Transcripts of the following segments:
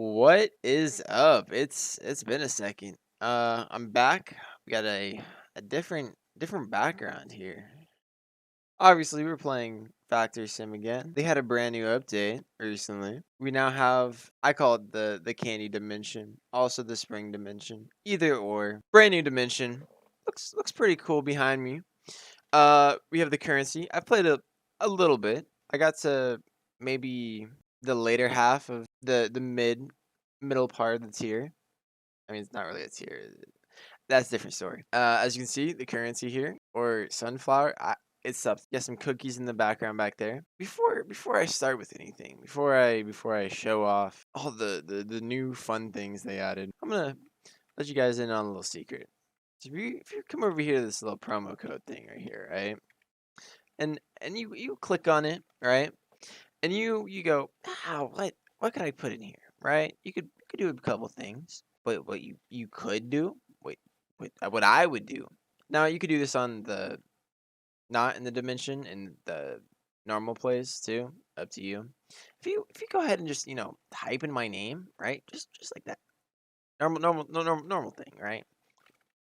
What is up? It's been a second. I'm back. We got a different background here. Obviously, we're playing Factory Sim again. They had a brand new update recently. We now have I call it the candy dimension, also the spring dimension. Either or. Brand new dimension. Looks pretty cool behind me. We have the currency. I've played a little bit. I got to maybe the later half of the middle part of the tier. I mean, it's not really a tier. That's a different story. As you can see, the currency here or sunflower. It's up. Got some cookies in the background back there. Before I start with anything, before I show off all the new fun things they added, I'm gonna let you guys in on a little secret. So if you come over here to this little promo code thing right here, right? And you click on it, right? And you go, what could I put in here, right? You could do a couple things, but what you could do, what I would do. Now you could do this on the not in the dimension in the normal place too. Up to you. If you go ahead and just type in my name, right? Just like that, normal thing, right?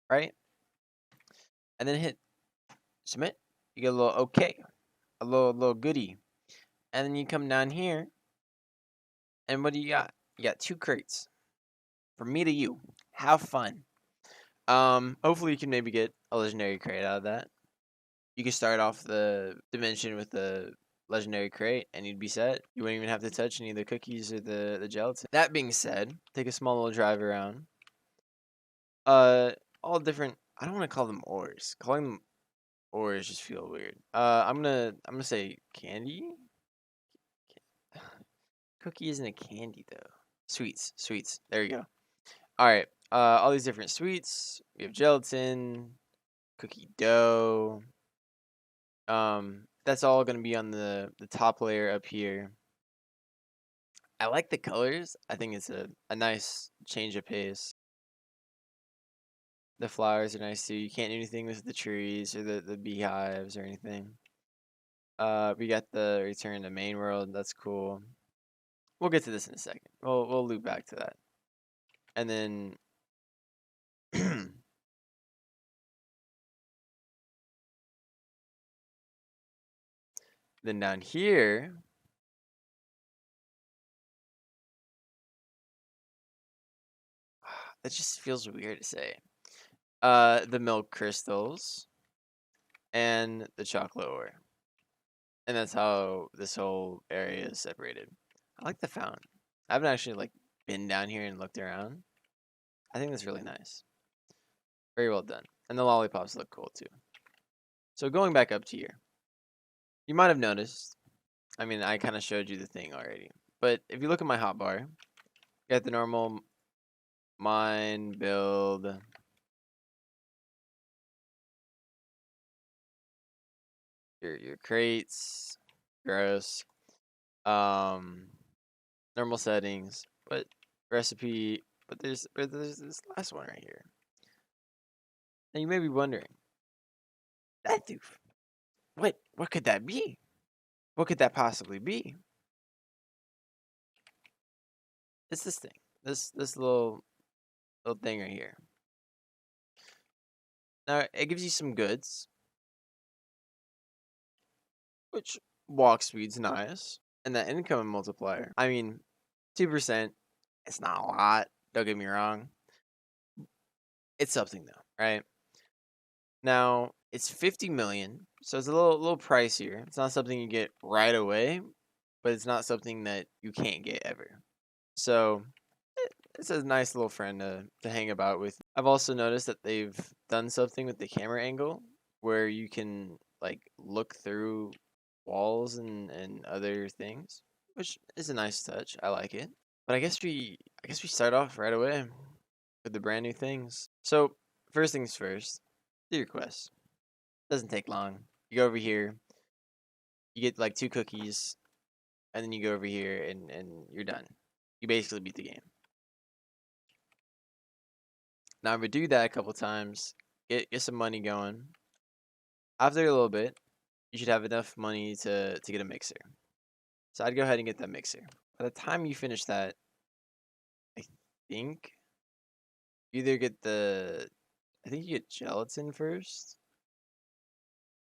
Right, and then hit submit. You get a little okay, a little goodie, and then you come down here, and what do you got? You got two crates from me to you. Have fun. Hopefully you can maybe get a legendary crate out of that. You can start off the dimension with the legendary crate, and you'd be set. You wouldn't even have to touch any of the cookies or the gelatin. That being said, take a small little drive around. Uh, all different. I don't want to call them ores. Calling them ores just feel weird. I'm gonna say candy. Cookie isn't a candy though. Sweets. There you go. All right. All these different sweets. We have gelatin, cookie dough. That's all gonna be on the top layer up here. I like the colors. I think it's a nice change of pace. The flowers are nice too. You can't do anything with the trees or the beehives or anything. We got the return to main world. That's cool. We'll get to this in a second. We'll loop back to that, and then then down here. That just feels weird to say. The milk crystals and the chocolate ore. And that's how this whole area is separated. I like the fountain. I haven't actually been down here and looked around. I think that's really nice. Very well done. And the lollipops look cool too. So going back up to here, you might have noticed. I mean, I kind of showed you the thing already. But if you look at my hotbar, you got the normal mine build. Your crates. Gross. Um normal settings, but recipe. But there's this last one right here. And you may be wondering, that dude, what could that be? What could that possibly be? It's this thing. This little thing right here. Now it gives you some goods, which walk speed's nice, and that income multiplier. I mean, 2%. It's not a lot. Don't get me wrong. It's something though, right? Now it's 50 million, so it's a little pricier. It's not something you get right away, but it's not something that you can't get ever. So it's a nice little friend to hang about with. I've also noticed that they've done something with the camera angle where you can look through walls and other things, which is a nice touch. I like it. But I guess we start off right away with the brand new things. So first things first, do your quest. Doesn't take long. You go over here, you get like two cookies, and then you go over here and you're done. You basically beat the game. Now if we do that a couple times, get some money going. After a little bit, you should have enough money to get a mixer. So I'd go ahead and get that mixer. By the time you finish that, think you either get I think you get gelatin first,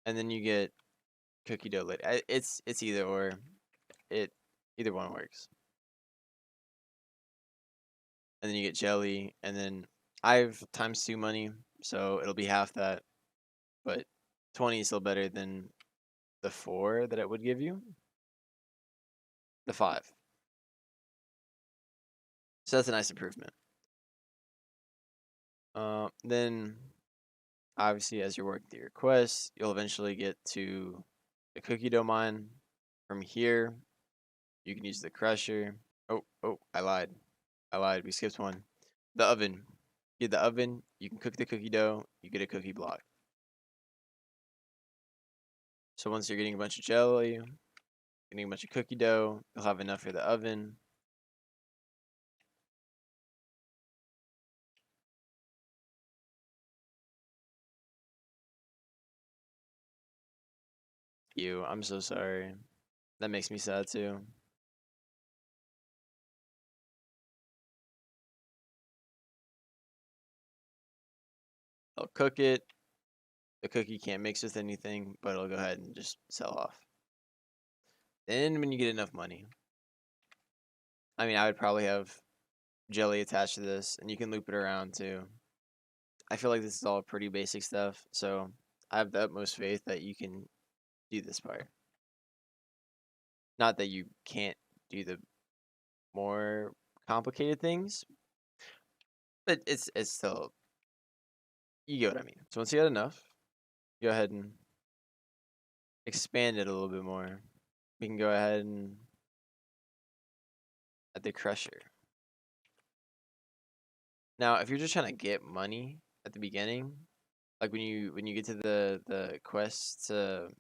and then you get cookie dough later. It's either or. It Either one works. And then you get jelly, and then I have ×2 money, so it'll be half that. But 20 is still better than the 4 that it would give you. The 5. So that's a nice improvement. Then obviously as you're working through your quests, you'll eventually get to the cookie dough mine. From here, you can use the crusher. Oh, I lied. We skipped one. The oven. Get the oven, you can cook the cookie dough, you get a cookie block. So once you're getting a bunch of jelly, getting a bunch of cookie dough, you'll have enough for the oven. I'm so sorry. That makes me sad too. I'll cook it. The cookie can't mix with anything, but it'll go ahead and just sell off. Then when you get enough money, I mean, I would probably have jelly attached to this, and you can loop it around too. I feel like this is all pretty basic stuff, so I have the utmost faith that you can do this part. Not that you can't do the more complicated things, but it's still, you get what I mean. So once you got enough, go ahead and expand it a little bit more. We can go ahead and at the crusher. Now, if you're just trying to get money at the beginning, like when you get to the quest to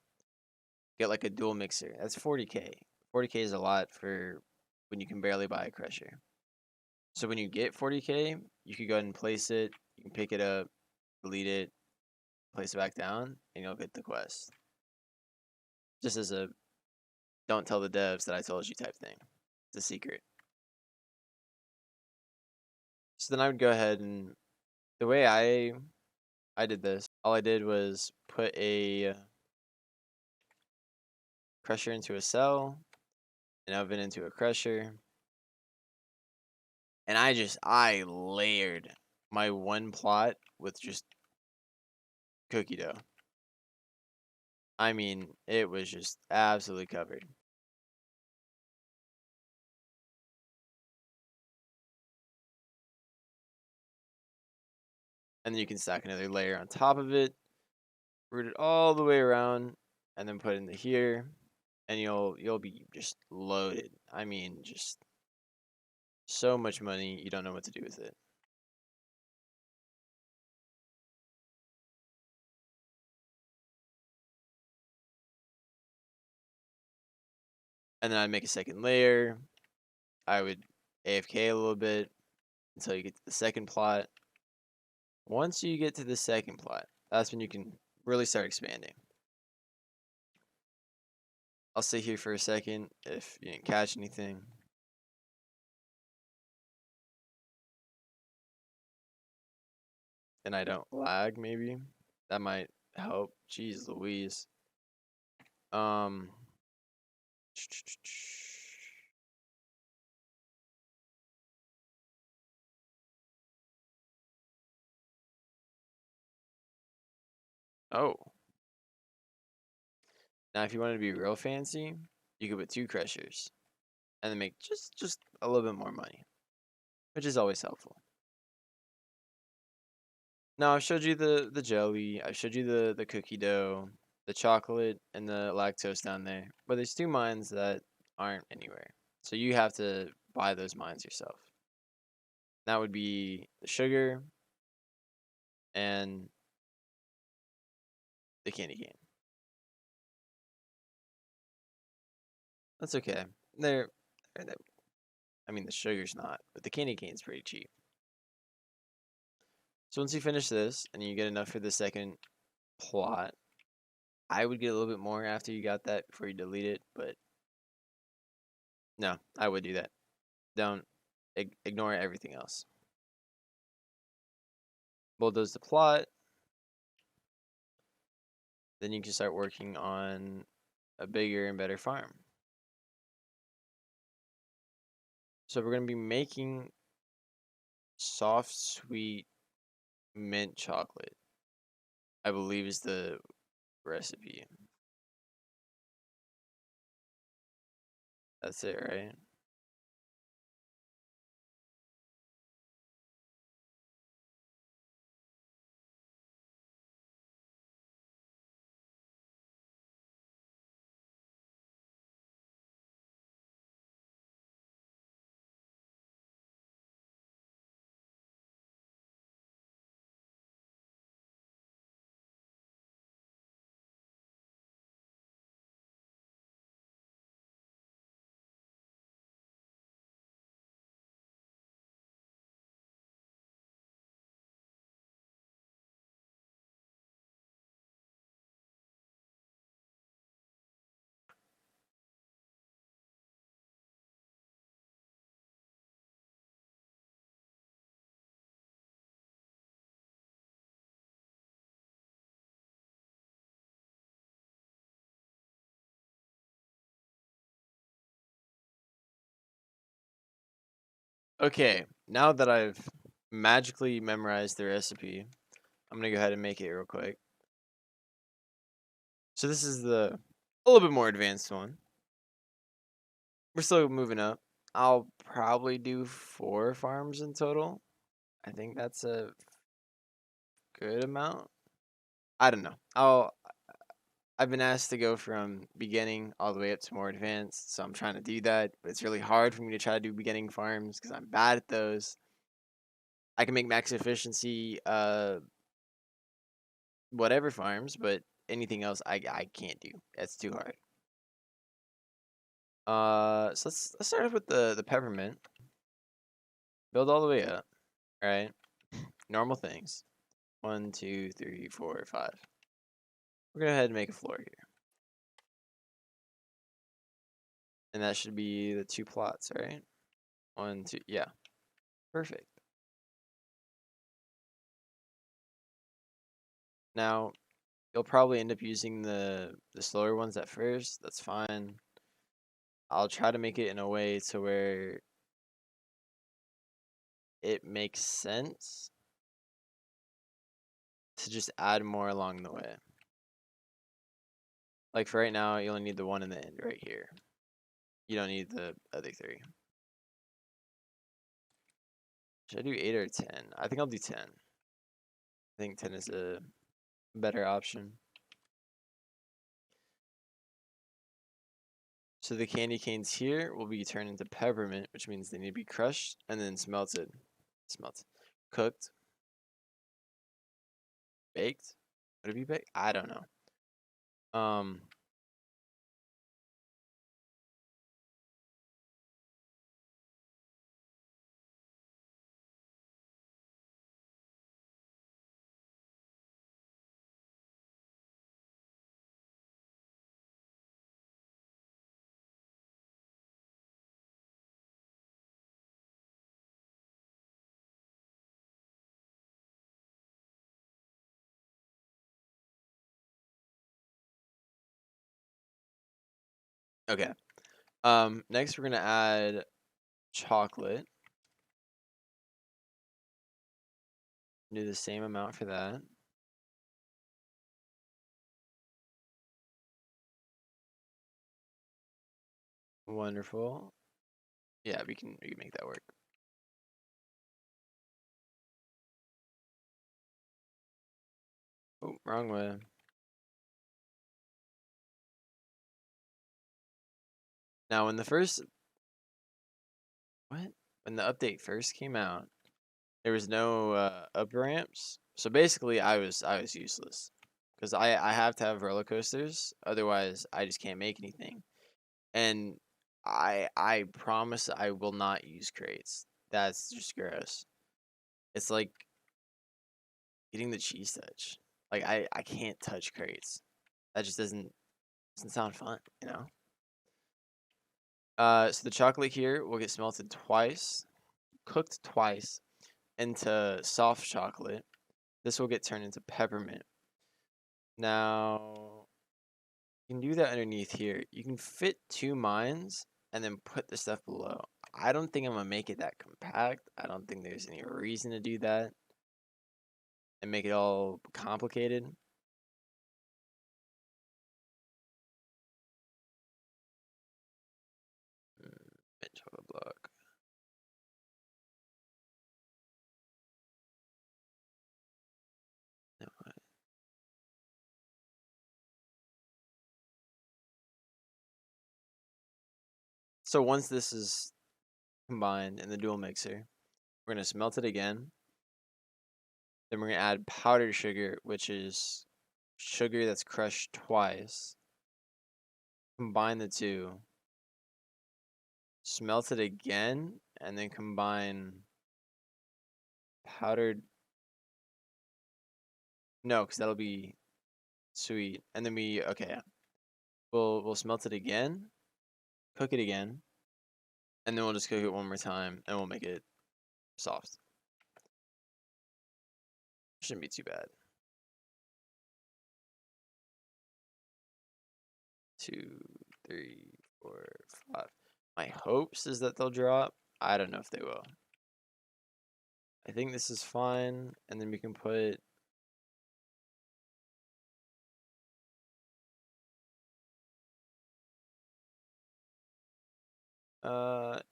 get like a dual mixer, that's 40k. 40k is a lot for when you can barely buy a crusher. So when you get 40k, you can go ahead and place it. You can pick it up, delete it, place it back down, and you'll get the quest. Just as a don't tell the devs that I told you type thing. It's a secret. So then I would go ahead and the way I did this, all I did was put a crusher into a cell, an oven into a crusher, and I layered my one plot with just cookie dough. I mean, it was just absolutely covered. And then you can stack another layer on top of it, root it all the way around, and then put it into here, and you'll be just loaded. I mean, just so much money, you don't know what to do with it. And then I'd make a second layer. I would AFK a little bit until you get to the second plot. Once you get to the second plot, that's when you can really start expanding. I'll sit here for a second if you didn't catch anything. And I don't lag, maybe. That might help. Jeez Louise. Um. Oh. Now, if you want to be real fancy, you could put 2 crushers. And then make just a little bit more money. Which is always helpful. Now, I've showed you the jelly. I showed you the cookie dough, the chocolate, and the lactose down there. But there's 2 mines that aren't anywhere. So you have to buy those mines yourself. That would be the sugar and the candy cane. That's okay. They're I mean, the sugar's not, but the candy cane's pretty cheap. So once you finish this and you get enough for the second plot, I would get a little bit more after you got that before you delete it, but no, I would do that. Don't Ignore everything else. Bulldoze the plot. Then you can start working on a bigger and better farm. So we're going to be making soft, sweet mint chocolate, I believe is the recipe. That's it, right? Okay, now that I've magically memorized the recipe, I'm going to go ahead and make it real quick. So this is a little bit more advanced one. We're still moving up. I'll probably do 4 farms in total. I think that's a good amount. I don't know. I've been asked to go from beginning all the way up to more advanced, so I'm trying to do that, but it's really hard for me to try to do beginning farms because I'm bad at those. I can make max efficiency whatever farms, but anything else I can't do. That's too hard. So let's start off with the peppermint. Build all the way up, right? Normal things. 1, 2, 3, 4, 5. We're gonna go ahead and make a floor here. And that should be the 2 plots, right? 1, 2, yeah. Perfect. Now, you'll probably end up using the slower ones at first. That's fine. I'll try to make it in a way to where it makes sense to just add more along the way. Like for right now, you only need the one in the end right here. You don't need the other 3. Should I do 8 or 10? I think I'll do 10. I think 10 is a better option. So the candy canes here will be turned into peppermint, which means they need to be crushed and then smelted. Cooked. Baked? Would it be baked? I don't know. Okay. Next we're gonna add chocolate. Do the same amount for that. Wonderful. Yeah, we can make that work. Oh, wrong way. Now when the update first came out, there was no up ramps. So basically I was useless. Because I have to have roller coasters, otherwise I just can't make anything. And I promise I will not use crates. That's just gross. It's like getting the cheese touch. Like I can't touch crates. That just doesn't sound fun, you know? So the chocolate here will get smelted twice. cooked twice into soft chocolate, this will get turned into peppermint. Now, you can do that underneath here. You can fit 2 mines and then put the stuff below. I don't think I'm gonna make it that compact. I don't think there's any reason to do that and make it all complicated. Mint chocolate block. No, so once this is combined in the dual mixer, we're gonna smelt it again. Then we're gonna add powdered sugar, which is sugar that's crushed twice. Combine the two. Smelt it again, and then combine powdered. No, because that'll be sweet. And then okay. We'll smelt it again, cook it again, and then we'll just cook it one more time, and we'll make it soft. Shouldn't be too bad. 2, 3, 4, 5. My hopes is that they'll drop. I don't know if they will. I think this is fine, and then we can put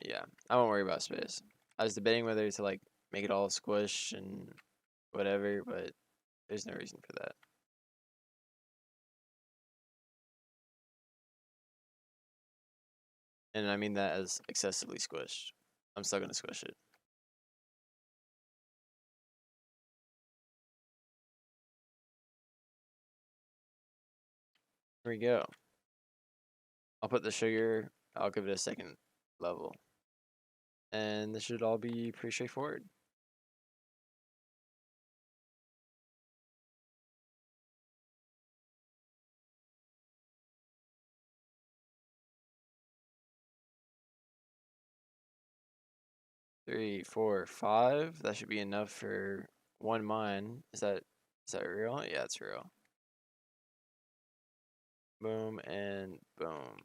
yeah, I won't worry about space. I was debating whether to like make it all squish and whatever, but there's no reason for that. And I mean that as excessively squished. I'm still gonna squish it. Here we go. I'll put the sugar, I'll give it a second level. And this should all be pretty straightforward. Three, four, five. That should be enough for one mine. Is that real? Yeah, it's real. Boom and boom.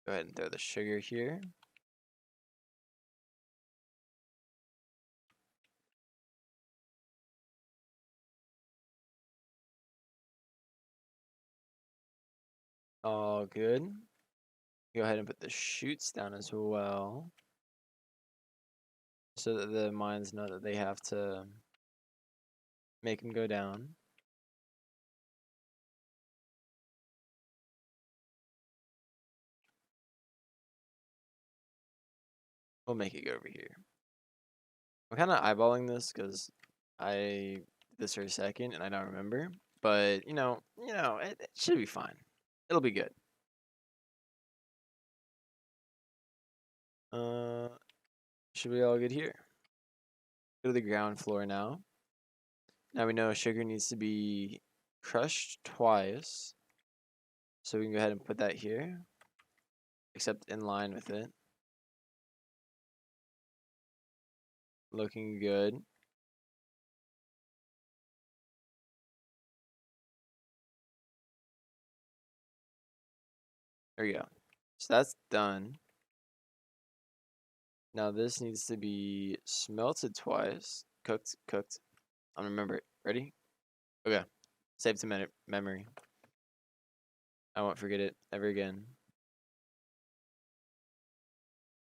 Go ahead and throw the sugar here. All good. Go ahead and put the chutes down as well, so that the mines know that they have to make them go down. We'll make it go over here. I'm kind of eyeballing this because I did this for a second and I don't remember. But it should be fine. It'll be good. Should be all good here. Go to the ground floor now. Now we know sugar needs to be crushed twice. So we can go ahead and put that here, except in line with it. Looking good. There we go. So that's done. Now this needs to be smelted twice. Cooked. I'm gonna remember it. Ready? Okay. Save to memory. I won't forget it ever again.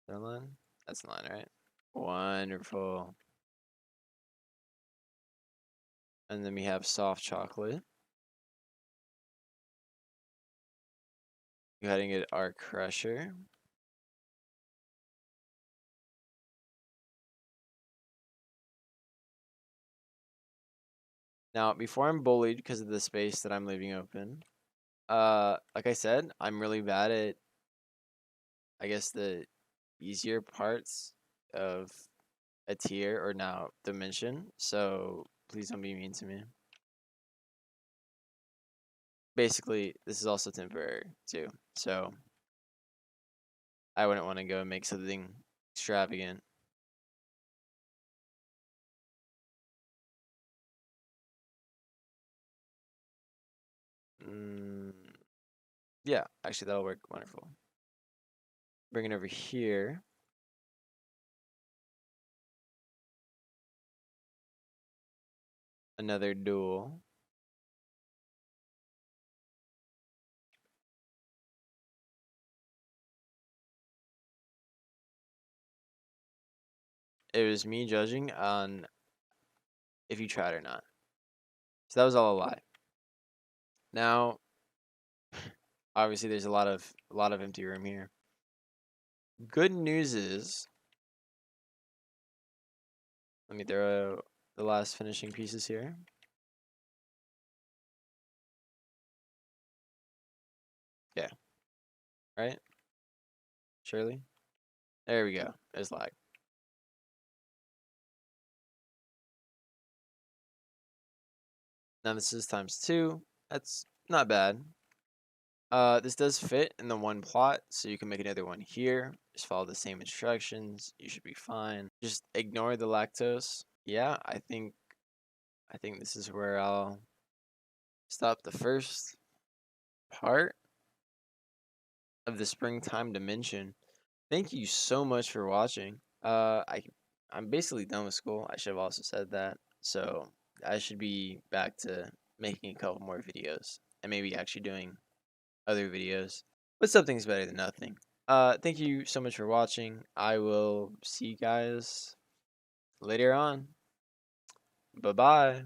That line? That's the line, right? Wonderful. And then we have soft chocolate. Go ahead and get our crusher. Now, before I'm bullied because of the space that I'm leaving open, like I said, I'm really bad at, I guess, the easier parts of a tier or now dimension. So please don't be mean to me. basically this is also temporary too. So I wouldn't want to go and make something extravagant. Mm, yeah, actually that'll work wonderful. Bring it over here. Another duel. It was me judging on if you tried or not. So that was all a lie. Now, obviously, there's a lot of empty room here. Good news is, let me throw the last finishing pieces here. Yeah, right? Surely. There we go. There's lag. Now this is times 2. That's not bad. This does fit in the one plot, so you can make another one here. Just follow the same instructions. You should be fine. Just ignore the lactose. Yeah, I think this is where I'll stop the first part of the springtime dimension. Thank you so much for watching. I'm basically done with school. I should have also said that. So I should be back to making a couple more videos and maybe actually doing other videos. But something's better than nothing. Thank you so much for watching. I will see you guys later on. Bye bye.